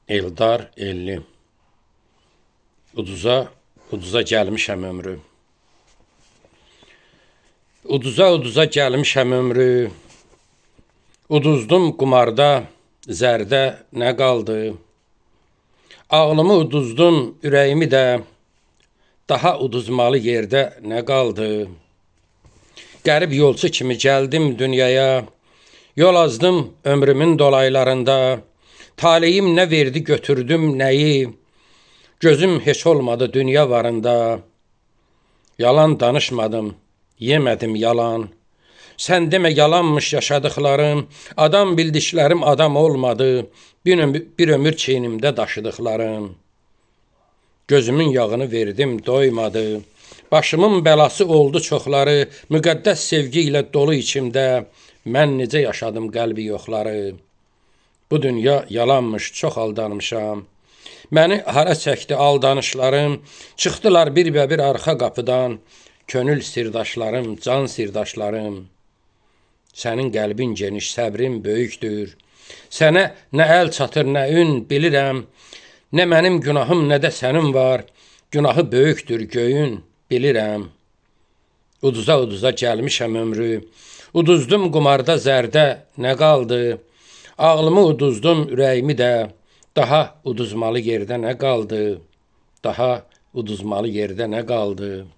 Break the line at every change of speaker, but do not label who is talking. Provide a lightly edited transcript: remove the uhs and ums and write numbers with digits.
Eldar Elli. Uduza gəlmişəm ömrü. Uduza gəlmişəm ömrü. Uduzdum qumarda, zərdə nə qaldı? Ağlımı uduzdum, ürəyimi də, daha uduzmalı yerdə nə qaldı? Qərib yolçu kimi gəldim dünyaya, yol azdım ömrümün dolaylarında. Taleyim nə verdi götürdüm nəyi, gözüm heç olmadı dünya varında. Yalan danışmadım, yemədim yalan. Sən demə yalanmış yaşadıklarım, adam bildiklərim adam olmadı, bir ömür çiynimdə daşıdıklarım. Gözümün yağını verdim doymadı, başımın bəlası oldu çoxları, müqəddəs sevgi ilə dolu içimdə, mən necə yaşadım qəlbi yoxları. Bu dünya yalanmış, çox aldanmışam. Məni hara çəkdi aldanışlarım, çıxdılar bir arxa qapıdan, könül sirdaşlarım, can sirdaşlarım. Sənin qəlbin geniş, səbrin böyükdür. Sənə nə əl çatır, nə ün bilirəm. Nə mənim günahım, nə də sənin var. Günahı böyükdür göyün, bilirəm. Uduza gəlmişəm ömrü. Uduzdum qumarda zərdə nə qaldı? Ağlımı uduzdum, ürəyimi də. Daha uduzmalı yerdə nə qaldı? Daha uduzmalı yerdə nə qaldı?